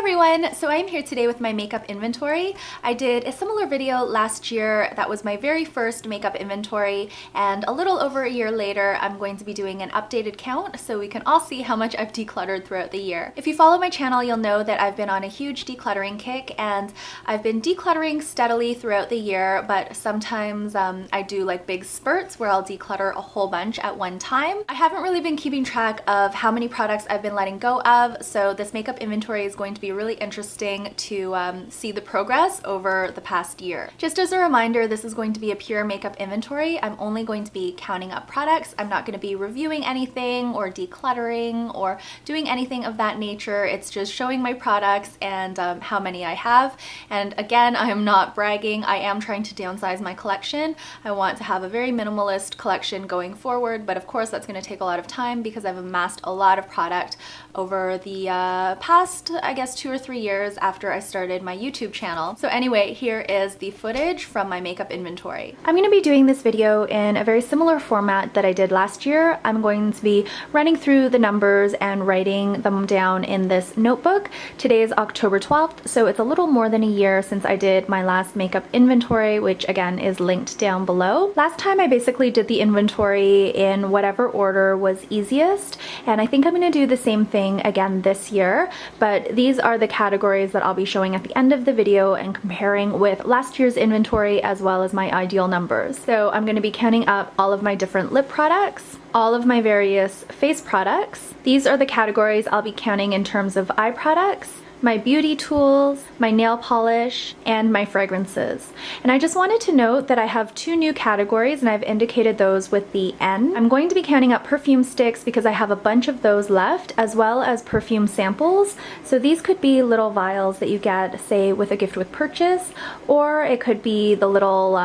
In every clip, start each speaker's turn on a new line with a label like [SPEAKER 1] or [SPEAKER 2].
[SPEAKER 1] everyone! So I'm here today with my makeup inventory. I did a similar video last year. That was my very first makeup inventory, and a little over a year later I'm going to be doing an updated count so we can all see how much I've decluttered throughout the year. If you follow my channel, you'll know that I've been on a huge decluttering kick, and I've been decluttering steadily throughout the year, but sometimes I do like big spurts where I'll declutter a whole bunch at one time. I haven't really been keeping track of how many products I've been letting go of, so this makeup inventory is going to be really interesting to see the progress over the past year. Just as a reminder, this is going to be a pure makeup inventory. I'm only going to be counting up products. I'm not going to be reviewing anything or decluttering or doing anything of that nature. It's just showing my products and how many I have. And again, I am not bragging. I am trying to downsize my collection. I want to have a very minimalist collection going forward, but of course that's going to take a lot of time because I've amassed a lot of product over the past, I guess, 2 or 3 years after I started my YouTube channel. So anyway, here is the footage from my makeup inventory. I'm going to be doing this video in a very similar format that I did last year. I'm going to be running through the numbers and writing them down in this notebook. Today is October 12th, so it's a little more than a year since I did my last makeup inventory, which again is linked down below. Last time I basically did the inventory in whatever order was easiest, and I think I'm going to do the same thing again this year, but these are the categories that I'll be showing at the end of the video and comparing with last year's inventory as well as my ideal numbers. So I'm going to be counting up all of my different lip products, all of my various face products. These are the categories I'll be counting in terms of eye products, my beauty tools, my nail polish, and my fragrances. And I just wanted to note that I have 2 new categories and I've indicated those with the N. I'm going to be counting up perfume sticks because I have a bunch of those left, as well as perfume samples. So these could be little vials that you get, say, with a gift with purchase, or it could be the little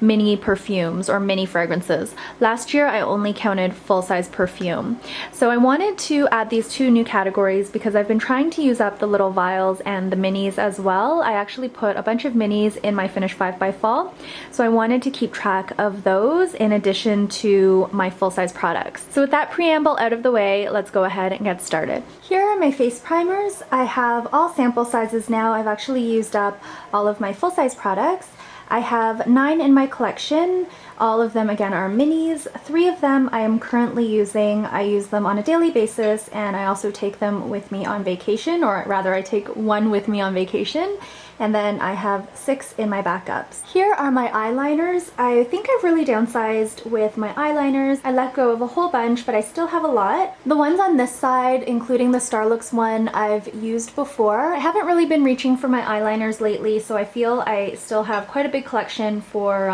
[SPEAKER 1] mini perfumes or mini fragrances. Last year I only counted full-size perfume. So I wanted to add these 2 new categories because I've been trying to use up the little vials and the minis as well. I actually put a bunch of minis in my Finish 5 by Fall, so I wanted to keep track of those in addition to my full-size products. So with that preamble out of the way, let's go ahead and get started. Here are my face primers. I have all sample sizes now. I've actually used up all of my full-size products. I have 9 in my collection. All of them again are minis. 3 of them I am currently using. I use them on a daily basis, and I also take them with me on vacation, or rather I take 1 with me on vacation. And then I have 6 in my backups. Here are my eyeliners. I think I've really downsized with my eyeliners. I let go of a whole bunch, but I still have a lot. The ones on this side, including the Starlooks one, I've used before. I haven't really been reaching for my eyeliners lately, so I feel I still have quite a big collection for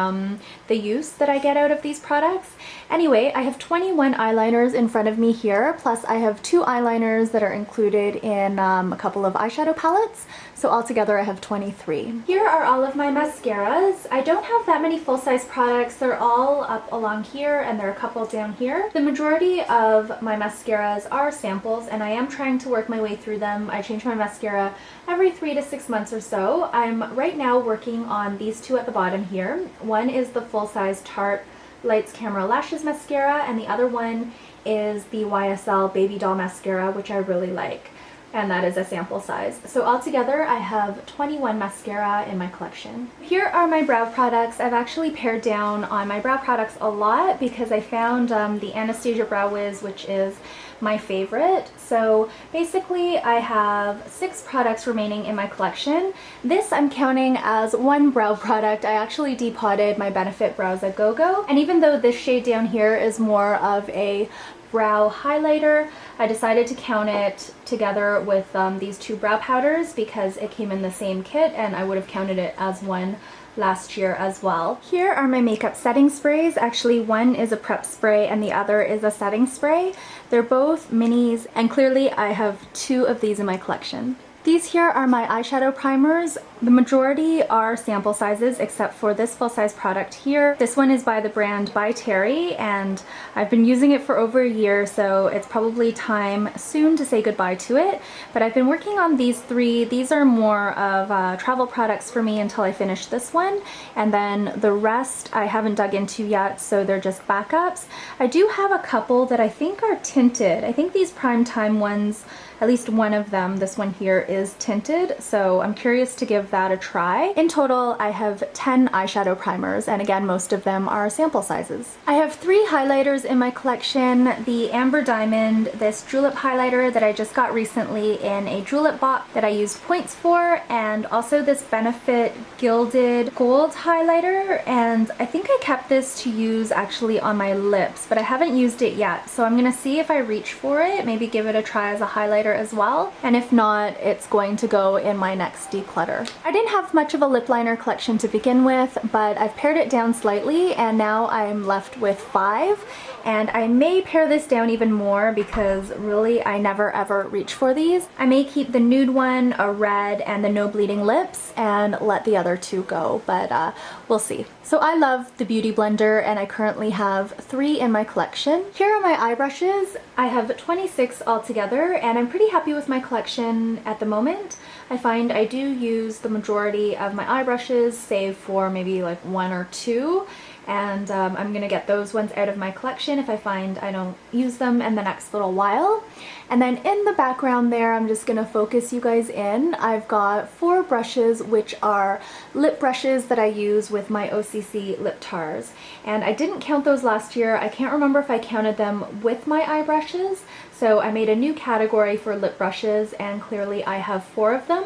[SPEAKER 1] the use that I get out of these products. Anyway, I have 21 eyeliners in front of me here, plus I have 2 eyeliners that are included in a couple of eyeshadow palettes. So altogether I have 23. Here are all of my mascaras. I don't have that many full-size products. They're all up along here and there are a couple down here. The majority of my mascaras are samples, and I am trying to work my way through them. I change my mascara every 3 to 6 months or so. I'm right now working on these 2 at the bottom here. One is the full-size Tarte Lights Camera Lashes mascara, and the other one is the YSL Baby Doll mascara, which I really like, and that is a sample size. So altogether I have 21 mascara in my collection. Here are my brow products. I've actually pared down on my brow products a lot because I found the Anastasia Brow Wiz, which is my favorite. So basically I have 6 products remaining in my collection. This I'm counting as 1 brow product. I actually depotted my Benefit Brows A Go-Go, and even though this shade down here is more of a brow highlighter, I decided to count it together with these 2 brow powders because it came in the same kit, and I would have counted it as 1 last year as well. Here are my makeup setting sprays. Actually, one is a prep spray and the other is a setting spray. They're both minis, and clearly I have 2 of these in my collection. These here are my eyeshadow primers. The majority are sample sizes except for this full-size product here. This one is by the brand By Terry, and I've been using it for over a year, so it's probably time soon to say goodbye to it. But I've been working on these 3. These are more of travel products for me until I finish this one, and then the rest I haven't dug into yet, so they're just backups. I do have a couple that I think are tinted. I think these Prime Time ones, at least one of them, this one here, is is tinted, so I'm curious to give that a try. In total, I have 10 eyeshadow primers, and again, most of them are sample sizes. I have 3 highlighters in my collection. The Amber Diamond, this Julep highlighter that I just got recently in a Julep box that I used points for, and also this Benefit Gilded Gold highlighter, and I think I kept this to use actually on my lips, but I haven't used it yet, so I'm gonna see if I reach for it, maybe give it a try as a highlighter as well, and if not, it's going to go in my next declutter. I didn't have much of a lip liner collection to begin with, but I've pared it down slightly, and now I'm left with 5, and I may pare this down even more because really I never ever reach for these. I may keep the nude one, a red, and the No Bleeding Lips, and let the other 2 go, but we'll see. So I love the Beauty Blender, and I currently have 3 in my collection. Here are my eye brushes. I have 26 altogether, and I'm pretty happy with my collection at the moment. I find I do use the majority of my eye brushes, save for maybe like 1 or 2. And I'm gonna get those ones out of my collection if I find I don't use them in the next little while. And then in the background there, I'm just gonna focus you guys in. I've got 4 brushes, which are lip brushes that I use with my OCC lip tars. And I didn't count those last year. I can't remember if I counted them with my eye brushes. So I made a new category for lip brushes, and clearly I have 4 of them.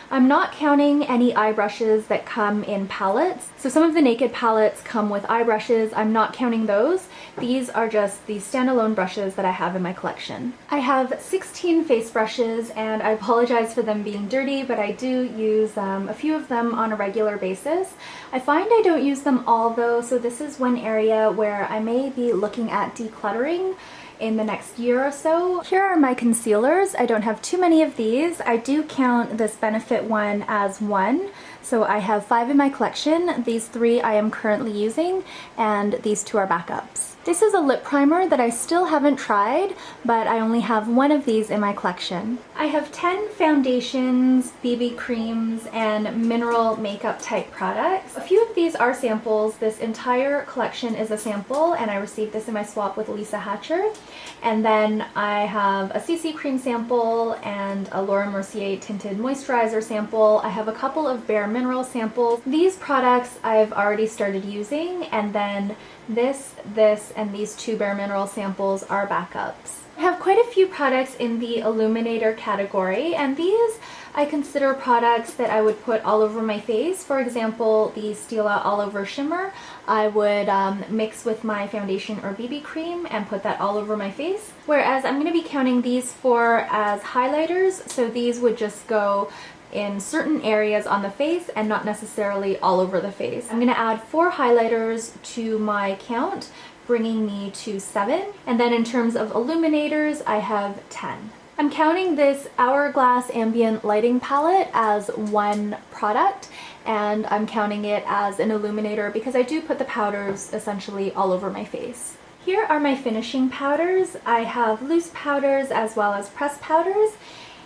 [SPEAKER 1] I'm not counting any eye brushes that come in palettes. So some of the Naked palettes come with eye brushes. I'm not counting those. These are just the standalone brushes that I have in my collection. I have 16 face brushes, and I apologize for them being dirty, but I do use a few of them on a regular basis. I find I don't use them all though, so this is one area where I may be looking at decluttering in the next year or so. Here are my concealers. I don't have too many of these. I do count this Benefit one as 1. So I have 5 in my collection. These 3 I am currently using, and these 2 are backups. This is a lip primer that I still haven't tried, but I only have 1 of these in my collection. I have 10 foundations, BB creams, and mineral makeup type products. A few of these are samples. This entire collection is a sample, and I received this in my swap with Lisa Hatcher. And then I have a CC cream sample and a Laura Mercier tinted moisturizer sample. I have a couple of Bare Mineral samples. These products I've already started using, and then this, and these 2 Bare Mineral samples are backups. I have quite a few products in the Illuminator category, and these I consider products that I would put all over my face. For example, the Stila All Over Shimmer, I would mix with my foundation or BB cream and put that all over my face. Whereas I'm going to be counting these 4 as highlighters, so these would just go in certain areas on the face and not necessarily all over the face. I'm going to add 4 highlighters to my count, bringing me to 7. And then in terms of illuminators, I have 10. I'm counting this Hourglass Ambient Lighting Palette as 1 product, and I'm counting it as an illuminator because I do put the powders essentially all over my face. Here are my finishing powders. I have loose powders as well as pressed powders.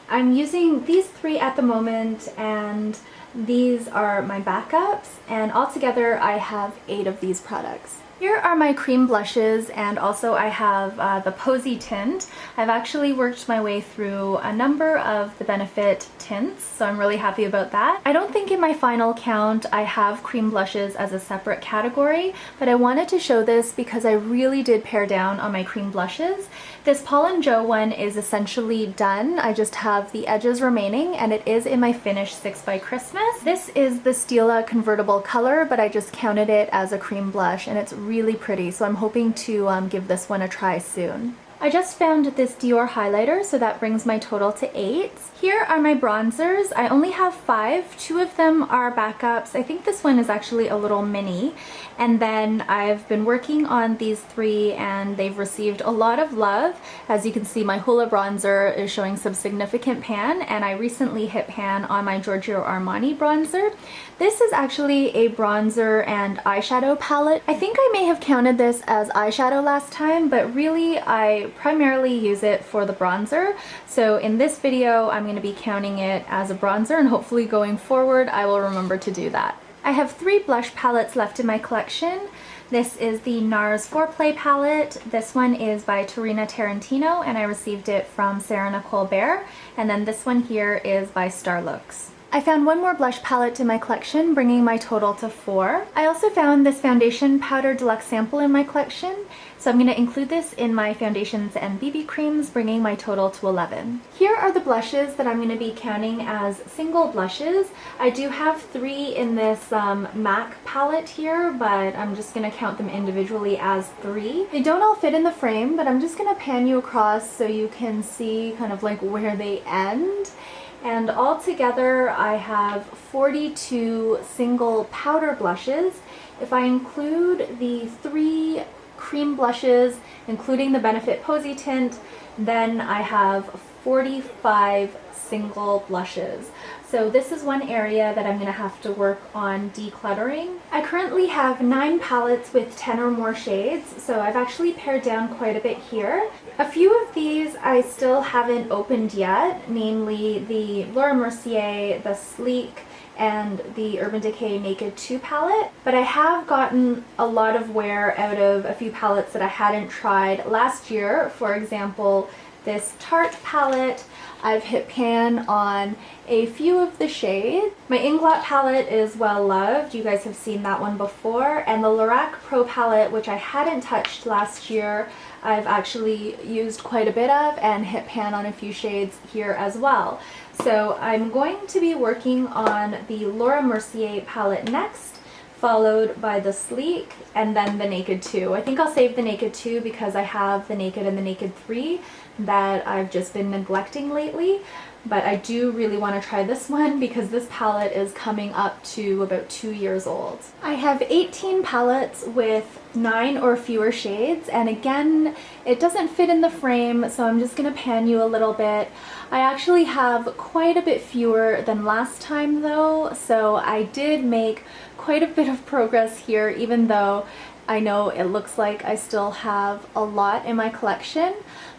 [SPEAKER 1] I'm using these 3 at the moment, and these are my backups, and altogether I have 8 of these products. Here are my cream blushes, and also I have the Posy tint. I've actually worked my way through a number of the Benefit tints, so I'm really happy about that. I don't think in my final count I have cream blushes as a separate category, but I wanted to show this because I really did pare down on my cream blushes. This Paul & Joe one is essentially done. I just have the edges remaining, and it is in my Finish 6 by Christmas. This is the Stila Convertible Color, but I just counted it as a cream blush, and it's really pretty, so I'm hoping to give this one a try soon. I just found this Dior highlighter, so that brings my total to 8. Here are my bronzers. I only have 5. 2 of them are backups. I think this one is actually a little mini. And then I've been working on these 3, and they've received a lot of love. As you can see, my Hoola bronzer is showing some significant pan, and I recently hit pan on my Giorgio Armani bronzer. This is actually a bronzer and eyeshadow palette. I think I may have counted this as eyeshadow last time, but really I primarily use it for the bronzer. So in this video, I'm going to be counting it as a bronzer, and hopefully going forward, I will remember to do that. I have 3 blush palettes left in my collection. This is the NARS Foreplay palette. This one is by Tarina Tarantino and I received it from Sarah Nicole Bear. And then this one here is by Starlooks. I found one more blush palette in my collection, bringing my total to 4. I also found this foundation powder deluxe sample in my collection, so I'm going to include this in my foundations and BB creams, bringing my total to 11. Here are the blushes that I'm going to be counting as single blushes. I do have 3 in this MAC palette here, but I'm just going to count them individually as 3. They don't all fit in the frame, but I'm just going to pan you across so you can see kind of like where they end. And altogether I have 42 single powder blushes. If I include the 3 cream blushes, including the Benefit Posy Tint, then I have 45 single blushes. So this is one area that I'm going to have to work on decluttering. I currently have 9 palettes with 10 or more shades, so I've actually pared down quite a bit here. A few of these I still haven't opened yet, namely the Laura Mercier, the Sleek, and the Urban Decay Naked 2 palette, but I have gotten a lot of wear out of a few palettes that I hadn't tried last year. For example, this Tarte palette. I've hit pan on a few of the shades. My Inglot palette is well loved. You guys have seen that one before. And the Lorac Pro palette, which I hadn't touched last year, I've actually used quite a bit of and hit pan on a few shades here as well. So I'm going to be working on the Laura Mercier palette next, followed by the Sleek, and then the Naked 2. I think I'll save the Naked 2 because I have the Naked and the Naked 3 that I've just been neglecting lately. But I do really want to try this one because this palette is coming up to about 2 years old. I have 18 palettes with 9 or fewer shades, and again, it doesn't fit in the frame, so I'm just going to pan you a little bit. I actually have quite a bit fewer than last time though, so I did make quite a bit of progress here, even though I know it looks like I still have a lot in my collection,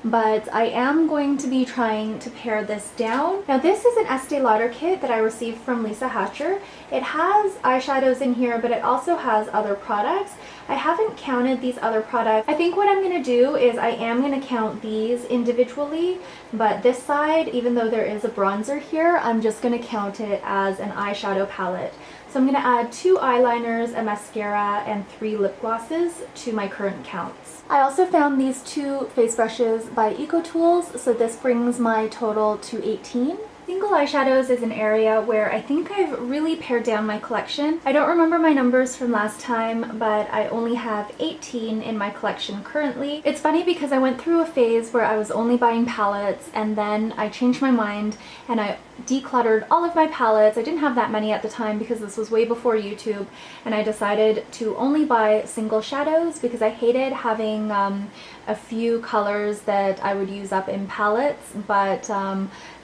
[SPEAKER 1] but I am going to be trying to pare this down. Now this is an Estee Lauder kit that I received from Lisa Hatcher. It has eyeshadows in here, but it also has other products. I haven't counted these other products. I think what I'm going to do is I am going to count these individually, but this side, even though there is a bronzer here, I'm just going to count it as an eyeshadow palette. So I'm going to add 2 eyeliners, a mascara, and 3 lip glosses to my current counts. I also found these 2 face brushes by EcoTools, so this brings my total to 18. Single eyeshadows is an area where I think I've really pared down my collection. I don't remember my numbers from last time, but I only have 18 in my collection currently. It's funny because I went through a phase where I was only buying palettes, and then I changed my mind and I decluttered all of my palettes. I didn't have that many at the time because this was way before YouTube, and I decided to only buy single shadows because I hated having a few colors that I would use up in palettes, but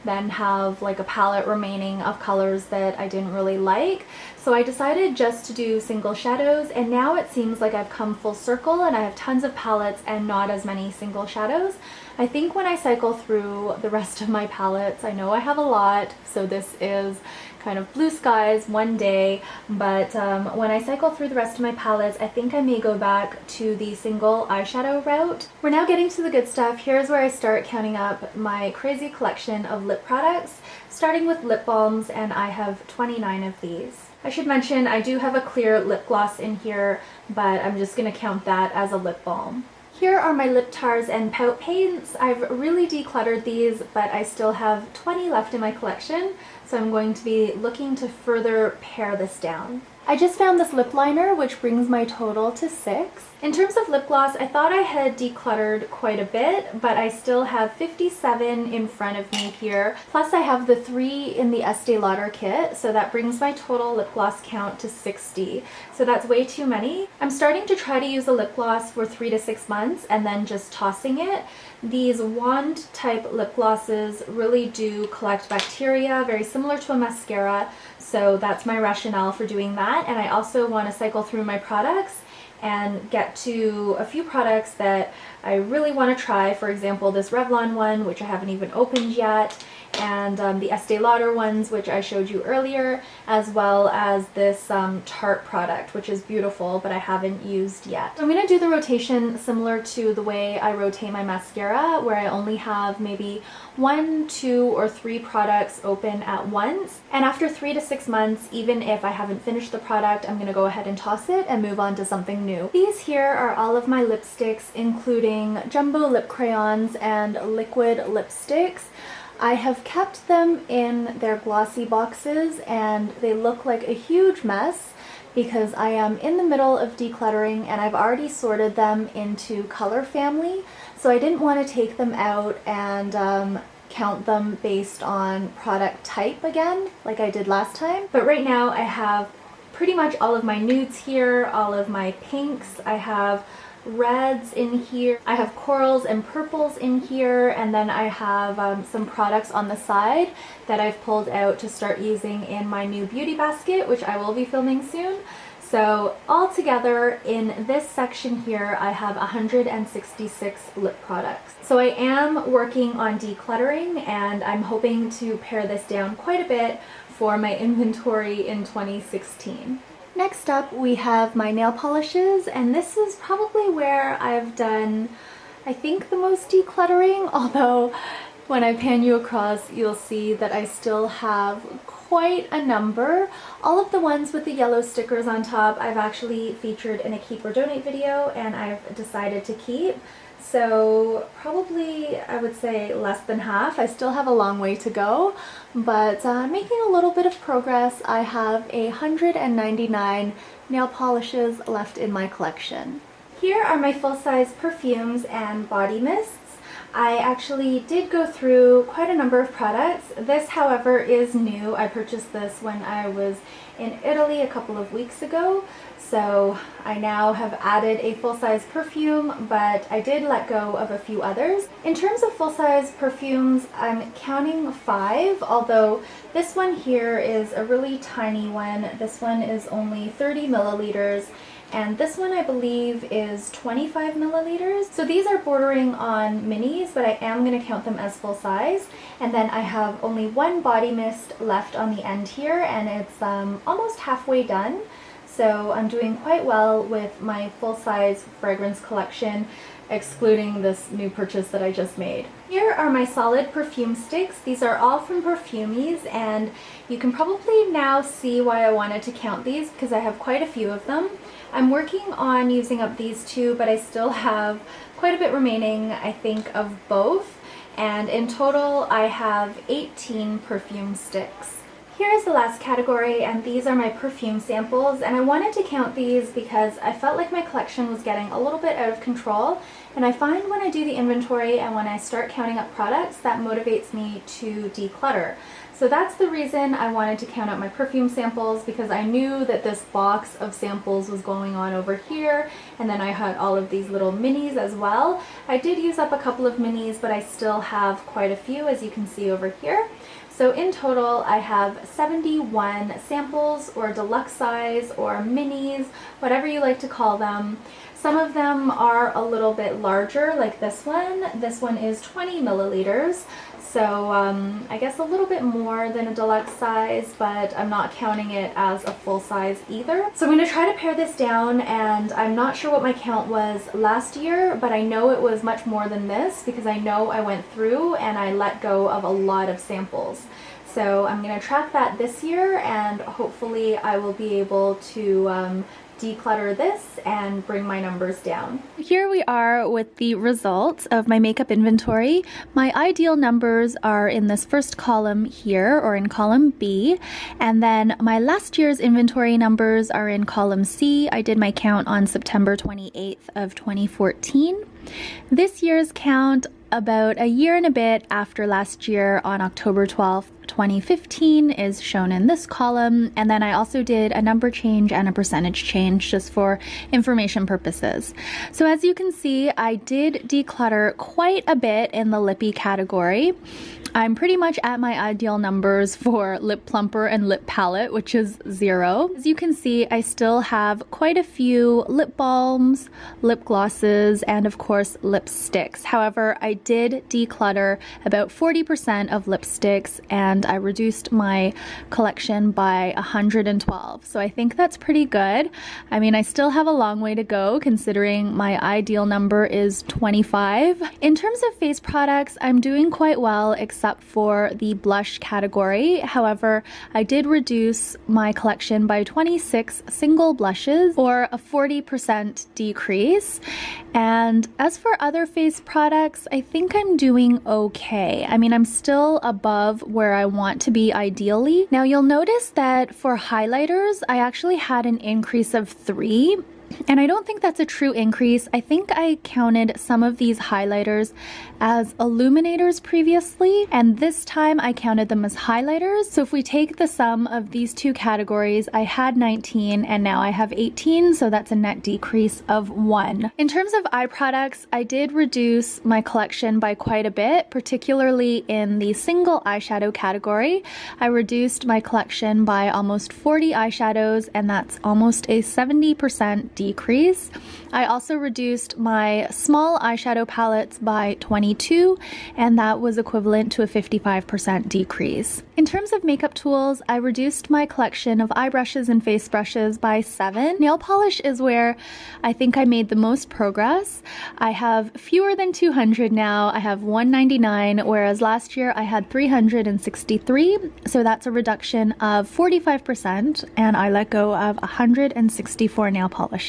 [SPEAKER 1] then have like a palette remaining of colors that I didn't really like. So I decided just to do single shadows, and now it seems like I've come full circle and I have tons of palettes and not as many single shadows. I think when I cycle through the rest of my palettes, I know I have a lot, so this is kind of blue skies one day, but when I cycle through the rest of my palettes, I think I may go back to the single eyeshadow route. We're now getting to the good stuff. Here's where I start counting up my crazy collection of lip products, starting with lip balms, and I have 29 of these. I should mention I do have a clear lip gloss in here, but I'm just going to count that as a lip balm. Here are my lip tars and pout paints. I've really decluttered these, but I still have 20 left in my collection, so I'm going to be looking to further pare this down. I just found this lip liner, which brings my total to 6. In terms of lip gloss, I thought I had decluttered quite a bit, but I still have 57 in front of me here. Plus I have the 3 in the Estee Lauder kit, so that brings my total lip gloss count to 60. So that's way too many. I'm starting to try to use a lip gloss for 3 to 6 months and then just tossing it. These wand type lip glosses really do collect bacteria, very similar to a mascara, so that's my rationale for doing that. And I also want to cycle through my products and get to a few products that I really want to try. For example, this Revlon one, which I haven't even opened yet, and the Estee Lauder ones, which I showed you earlier, as well as this Tarte product, which is beautiful, but I haven't used yet. So I'm going to do the rotation similar to the way I rotate my mascara, where I only have maybe 1, 2, or 3 products open at once. And after 3 to 6 months, even if I haven't finished the product, I'm going to go ahead and toss it and move on to something new. These here are all of my lipsticks, including jumbo lip crayons and liquid lipsticks. I have kept them in their glossy boxes and they look like a huge mess because I am in the middle of decluttering and I've already sorted them into color family, so I didn't want to take them out and count them based on product type again like I did last time. But right now I have pretty much all of my nudes here, all of my pinks, I have reds in here, I have corals and purples in here, and then I have some products on the side that I've pulled out to start using in my new beauty basket, which I will be filming soon. So all together in this section here, I have 166 lip products. So I am working on decluttering and I'm hoping to pare this down quite a bit for my inventory in 2016. Next up we have my nail polishes, and this is probably where I've done, I think, the most decluttering, although when I pan you across you'll see that I still have quite a number. All of the ones with the yellow stickers on top I've actually featured in a keep or donate video and I've decided to keep. So probably I would say less than half. I still have a long way to go, but making a little bit of progress. I have 199 nail polishes left in my collection. Here are my full-size perfumes and body mists. I actually did go through quite a number of products. This, however, is new. I purchased this when I was in Italy a couple of weeks ago. So I now have added a full-size perfume, but I did let go of a few others. In terms of full-size perfumes, I'm counting 5, although this one here is a really tiny one. This one is only 30 milliliters, and this one I believe is 25 milliliters. So these are bordering on minis, but I am going to count them as full size. And then I have only one body mist left on the end here, and it's almost halfway done. So I'm doing quite well with my full-size fragrance collection, excluding this new purchase that I just made. Here are my solid perfume sticks. These are all from Perfumies, and you can probably now see why I wanted to count these because I have quite a few of them. I'm working on using up these 2, but I still have quite a bit remaining, I think, of both. And in total, I have 18 perfume sticks. Here is the last category, and these are my perfume samples, and I wanted to count these because I felt like my collection was getting a little bit out of control, and I find when I do the inventory and when I start counting up products, that motivates me to declutter. So that's the reason I wanted to count up my perfume samples, because I knew that this box of samples was going on over here, and then I had all of these little minis as well. I did use up a couple of minis, but I still have quite a few, as you can see over here. So in total, I have 71 samples, or deluxe size, or minis, whatever you like to call them. Some of them are a little bit larger, like this one. This one is 20 milliliters, so I guess a little bit more than a deluxe size, but I'm not counting it as a full size either. So I'm going to try to pare this down, and I'm not sure what my count was last year, but I know it was much more than this because I know I went through and I let go of a lot of samples. So I'm going to track that this year, and hopefully I will be able to declutter this and bring my numbers down. Here we are with the results of my makeup inventory. My ideal numbers are in this first column here, or in column B, and then my last year's inventory numbers are in column C. I did my count on September 28th of 2014. This year's count about a year and a bit after last year on October 12th. 2015 is shown in this column, and then I also did a number change and a percentage change just for information purposes. So as you can see, I did declutter quite a bit in the lippy category. I'm pretty much at my ideal numbers for lip plumper and lip palette, which is 0. As you can see, I still have quite a few lip balms, lip glosses, and of course lipsticks. However, I did declutter about 40% of lipsticks, and I reduced my collection by 112. So I think that's pretty good. I mean, I still have a long way to go considering my ideal number is 25. In terms of face products, I'm doing quite well except for the blush category. However, I did reduce my collection by 26 single blushes, or a 40% decrease. And as for other face products, I think I'm doing okay. I mean, I'm still above where I want to be ideally. Now you'll notice that for highlighters, I actually had an increase of 3. And I don't think that's a true increase. I think I counted some of these highlighters as illuminators previously, and this time I counted them as highlighters. So if we take the sum of these two categories, I had 19 and now I have 18, so that's a net decrease of 1. In terms of eye products, I did reduce my collection by quite a bit, particularly in the single eyeshadow category. I reduced my collection by almost 40 eyeshadows, and that's almost a 70% decrease. I also reduced my small eyeshadow palettes by 22, and that was equivalent to a 55% decrease. In terms of makeup tools, I reduced my collection of eye brushes and face brushes by 7. Nail polish is where I think I made the most progress. I have fewer than 200 now. I have 199, whereas last year I had 363, so that's a reduction of 45%, and I let go of 164 nail polishes.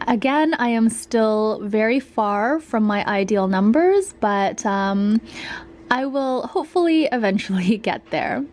[SPEAKER 1] Again, I am still very far from my ideal numbers, but I will hopefully eventually get there.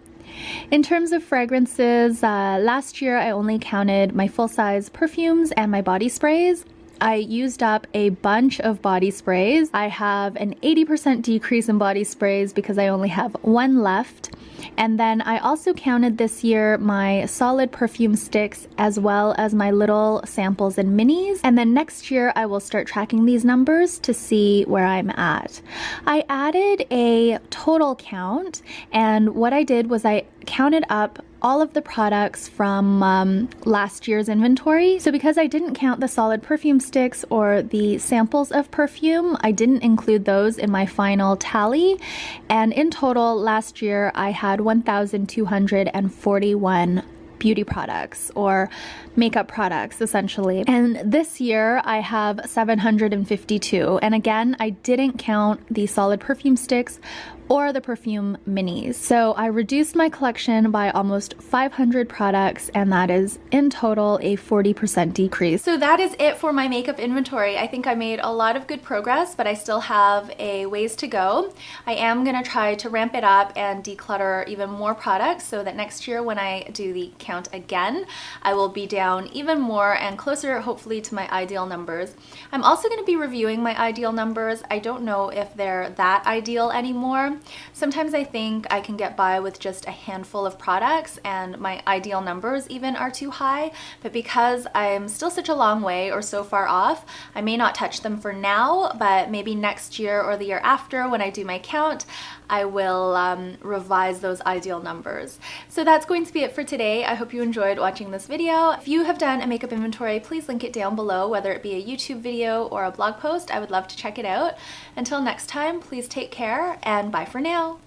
[SPEAKER 1] In terms of fragrances, last year I only counted my full-size perfumes and my body sprays. I used up a bunch of body sprays. I have an 80% decrease in body sprays because I only have 1 left. And then I also counted this year my solid perfume sticks as well as my little samples and minis. And then next year I will start tracking these numbers to see where I'm at. I added a total count, and what I did was I counted up all of the products from last year's inventory. So because I didn't count the solid perfume sticks or the samples of perfume, I didn't include those in my final tally. And in total, last year I had 1,241 beauty products or makeup products essentially. And this year I have 752. And again, I didn't count the solid perfume sticks or the perfume minis. So I reduced my collection by almost 500 products, and that is in total a 40% decrease. So that is it for my makeup inventory. I think I made a lot of good progress, but I still have a ways to go. I am gonna try to ramp it up and declutter even more products so that next year when I do the count again, I will be down even more and closer hopefully to my ideal numbers. I'm also gonna be reviewing my ideal numbers. I don't know if they're that ideal anymore. Sometimes I think I can get by with just a handful of products and my ideal numbers even are too high, but because I'm still such a long way or so far off, I may not touch them for now, but maybe next year or the year after when I do my count, I will revise those ideal numbers. So that's going to be it for today. I hope you enjoyed watching this video. If you have done a makeup inventory, please link it down below, whether it be a YouTube video or a blog post. I would love to check it out. Until next time, please take care and bye for now.